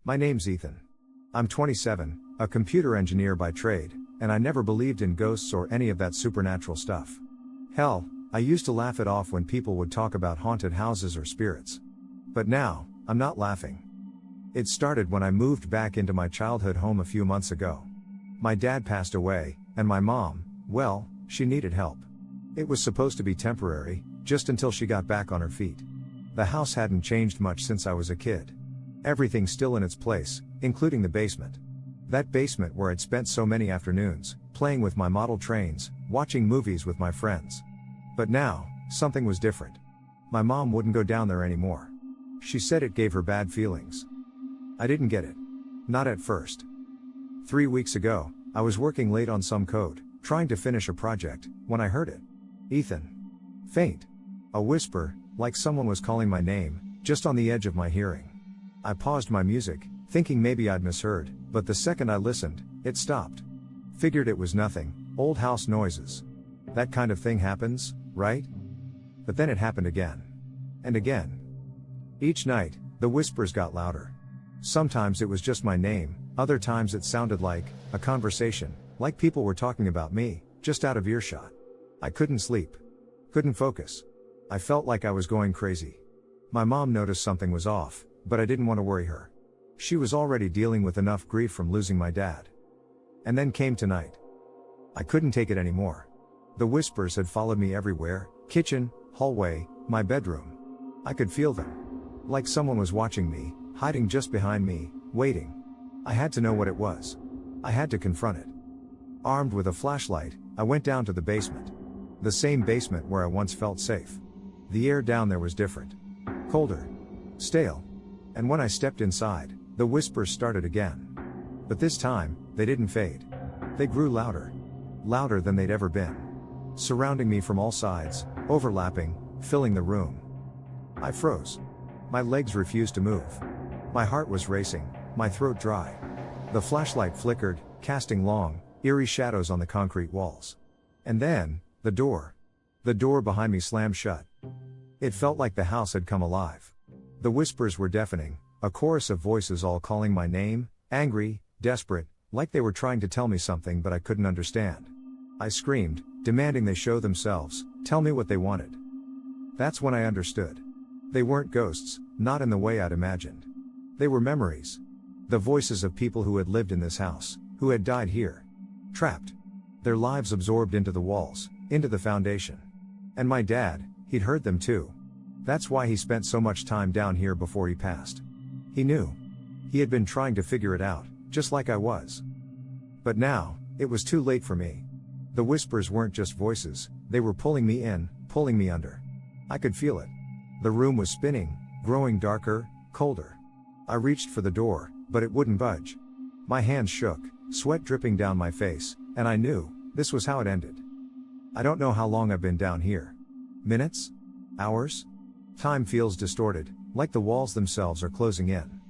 My name's Ethan. I'm 27, a computer engineer by trade, and I never believed in ghosts or any of that supernatural stuff. Hell, I used to laugh it off when people would talk about haunted houses or spirits. But now, I'm not laughing. It started when I moved back into my childhood home a few months ago. My dad passed away, and my mom, well, she needed help. It was supposed to be temporary, just until she got back on her feet. The house hadn't changed much since I was a kid. Everything's still in its place, including the basement. That basement where I'd spent so many afternoons, playing with my model trains, watching movies with my friends. But now, something was different. My mom wouldn't go down there anymore. She said it gave her bad feelings. I didn't get it. Not at first. 3 weeks ago, I was working late on some code, trying to finish a project, when I heard it. Ethan. Faint. A whisper, like someone was calling my name, just on the edge of my hearing. I paused my music, thinking maybe I'd misheard, but the second I listened, it stopped. Figured it was nothing, old house noises. That kind of thing happens, right? But then it happened again. And again. Each night, the whispers got louder. Sometimes it was just my name, other times it sounded like a conversation, like people were talking about me, just out of earshot. I couldn't sleep. Couldn't focus. I felt like I was going crazy. My mom noticed something was off, but I didn't want to worry her. She was already dealing with enough grief from losing my dad. And then came tonight. I couldn't take it anymore. The whispers had followed me everywhere, kitchen, hallway, my bedroom. I could feel them. Like someone was watching me, hiding just behind me, waiting. I had to know what it was. I had to confront it. Armed with a flashlight, I went down to the basement. The same basement where I once felt safe. The air down there was different. Colder. Stale. And when I stepped inside, the whispers started again. But this time, they didn't fade. They grew louder. Louder than they'd ever been. Surrounding me from all sides, overlapping, filling the room. I froze. My legs refused to move. My heart was racing, my throat dry. The flashlight flickered, casting long, eerie shadows on the concrete walls. And then, the door. The door behind me slammed shut. It felt like the house had come alive. The whispers were deafening, a chorus of voices all calling my name, angry, desperate, like they were trying to tell me something but I couldn't understand. I screamed, demanding they show themselves, tell me what they wanted. That's when I understood. They weren't ghosts, not in the way I'd imagined. They were memories. The voices of people who had lived in this house, who had died here. Trapped. Their lives absorbed into the walls, into the foundation. And my dad, he'd heard them too. That's why he spent so much time down here before he passed. He knew. He had been trying to figure it out, just like I was. But now, it was too late for me. The whispers weren't just voices, they were pulling me in, pulling me under. I could feel it. The room was spinning, growing darker, colder. I reached for the door, but it wouldn't budge. My hands shook, sweat dripping down my face, and I knew, this was how it ended. I don't know how long I've been down here. Minutes? Hours? Time feels distorted, like the walls themselves are closing in.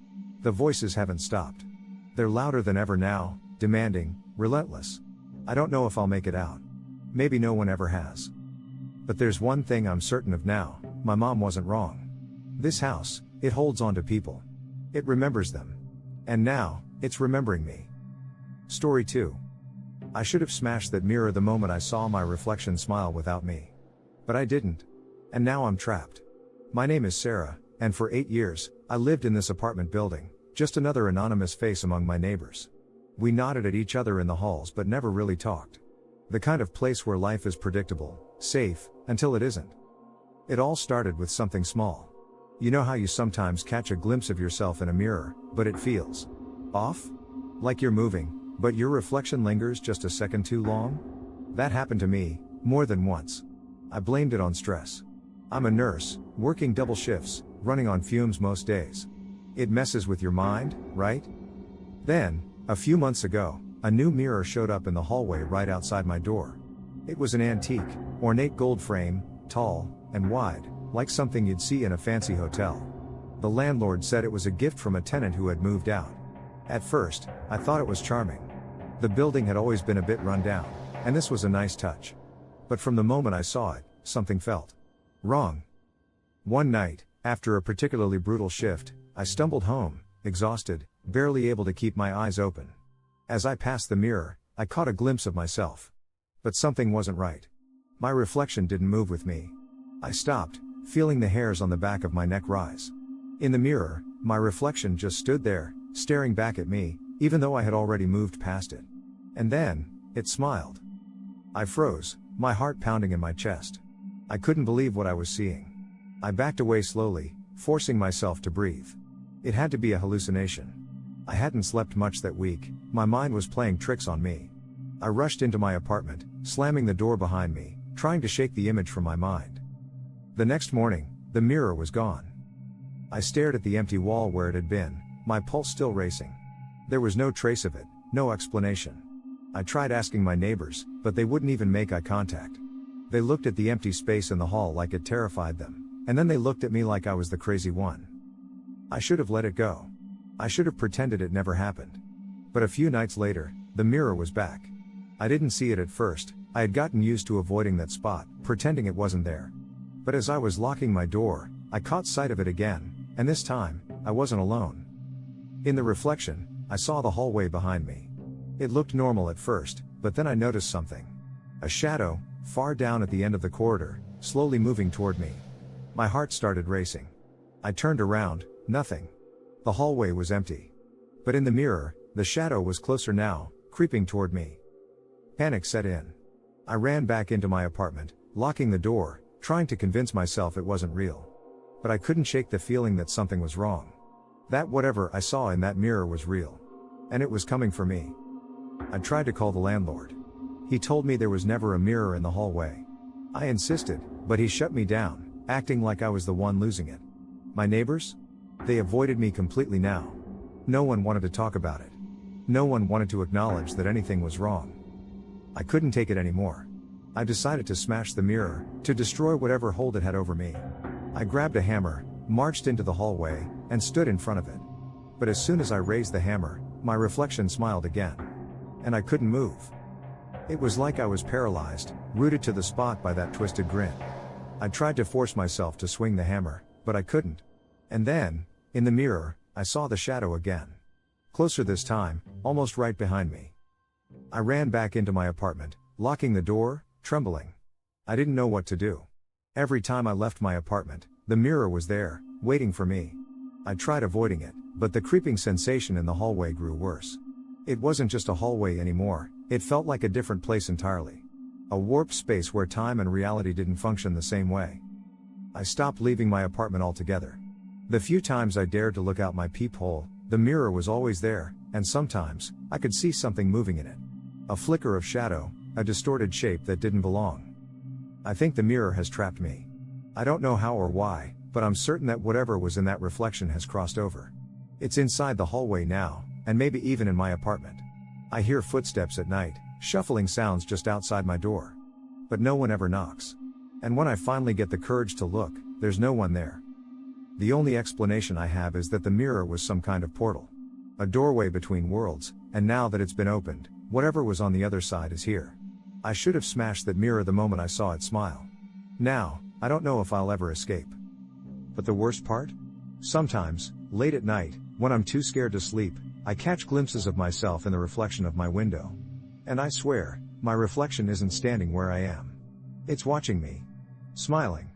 The voices haven't stopped. They're louder than ever now, demanding, relentless. I don't know if I'll make it out. Maybe no one ever has. But there's one thing I'm certain of now, my mom wasn't wrong. This house, it holds on to people. It remembers them. And now, it's remembering me. Story 2. I should have smashed that mirror the moment I saw my reflection smile without me. But I didn't. And now I'm trapped. My name is Sarah, and for 8 years, I lived in this apartment building, just another anonymous face among my neighbors. We nodded at each other in the halls but never really talked. The kind of place where life is predictable, safe, until it isn't. It all started with something small. You know how you sometimes catch a glimpse of yourself in a mirror, but it feels off? Like you're moving, but your reflection lingers just a second too long? That happened to me, more than once. I blamed it on stress. I'm a nurse, working double shifts, running on fumes most days. It messes with your mind, right? Then, a few months ago, a new mirror showed up in the hallway right outside my door. It was an antique, ornate gold frame, tall, and wide, like something you'd see in a fancy hotel. The landlord said it was a gift from a tenant who had moved out. At first, I thought it was charming. The building had always been a bit run down, and this was a nice touch. But from the moment I saw it, something felt wrong. One night, after a particularly brutal shift, I stumbled home, exhausted, barely able to keep my eyes open. As I passed the mirror, I caught a glimpse of myself. But something wasn't right. My reflection didn't move with me. I stopped, feeling the hairs on the back of my neck rise. In the mirror, my reflection just stood there, staring back at me, even though I had already moved past it. And then, it smiled. I froze, my heart pounding in my chest. I couldn't believe what I was seeing. I backed away slowly, forcing myself to breathe. It had to be a hallucination. I hadn't slept much that week, my mind was playing tricks on me. I rushed into my apartment, slamming the door behind me, trying to shake the image from my mind. The next morning, the mirror was gone. I stared at the empty wall where it had been, my pulse still racing. There was no trace of it, no explanation. I tried asking my neighbors, but they wouldn't even make eye contact. They looked at the empty space in the hall like it terrified them, and then they looked at me like I was the crazy one. I should have let it go. I should have pretended it never happened. But a few nights later, the mirror was back. I didn't see it at first, I had gotten used to avoiding that spot, pretending it wasn't there. But as I was locking my door, I caught sight of it again, and this time, I wasn't alone. In the reflection, I saw the hallway behind me. It looked normal at first, but then I noticed something. A shadow, far down at the end of the corridor, slowly moving toward me. My heart started racing. I turned around, nothing. The hallway was empty. But in the mirror, the shadow was closer now, creeping toward me. Panic set in. I ran back into my apartment, locking the door, trying to convince myself it wasn't real. But I couldn't shake the feeling that something was wrong. That whatever I saw in that mirror was real. And it was coming for me. I tried to call the landlord. He told me there was never a mirror in the hallway. I insisted, but he shut me down, acting like I was the one losing it. My neighbors? They avoided me completely now. No one wanted to talk about it. No one wanted to acknowledge that anything was wrong. I couldn't take it anymore. I decided to smash the mirror, to destroy whatever hold it had over me. I grabbed a hammer, marched into the hallway, and stood in front of it. But as soon as I raised the hammer, my reflection smiled again. And I couldn't move. It was like I was paralyzed, rooted to the spot by that twisted grin. I tried to force myself to swing the hammer, but I couldn't. And then, in the mirror, I saw the shadow again. Closer this time, almost right behind me. I ran back into my apartment, locking the door, trembling. I didn't know what to do. Every time I left my apartment, the mirror was there, waiting for me. I tried avoiding it, but the creeping sensation in the hallway grew worse. It wasn't just a hallway anymore, it felt like a different place entirely. A warped space where time and reality didn't function the same way. I stopped leaving my apartment altogether. The few times I dared to look out my peephole, the mirror was always there, and sometimes, I could see something moving in it. A flicker of shadow, a distorted shape that didn't belong. I think the mirror has trapped me. I don't know how or why, but I'm certain that whatever was in that reflection has crossed over. It's inside the hallway now, and maybe even in my apartment. I hear footsteps at night, shuffling sounds just outside my door. But no one ever knocks. And when I finally get the courage to look, there's no one there. The only explanation I have is that the mirror was some kind of portal. A doorway between worlds, and now that it's been opened, whatever was on the other side is here. I should have smashed that mirror the moment I saw it smile. Now, I don't know if I'll ever escape. But the worst part? Sometimes, late at night, when I'm too scared to sleep, I catch glimpses of myself in the reflection of my window. And I swear, my reflection isn't standing where I am. It's watching me. Smiling.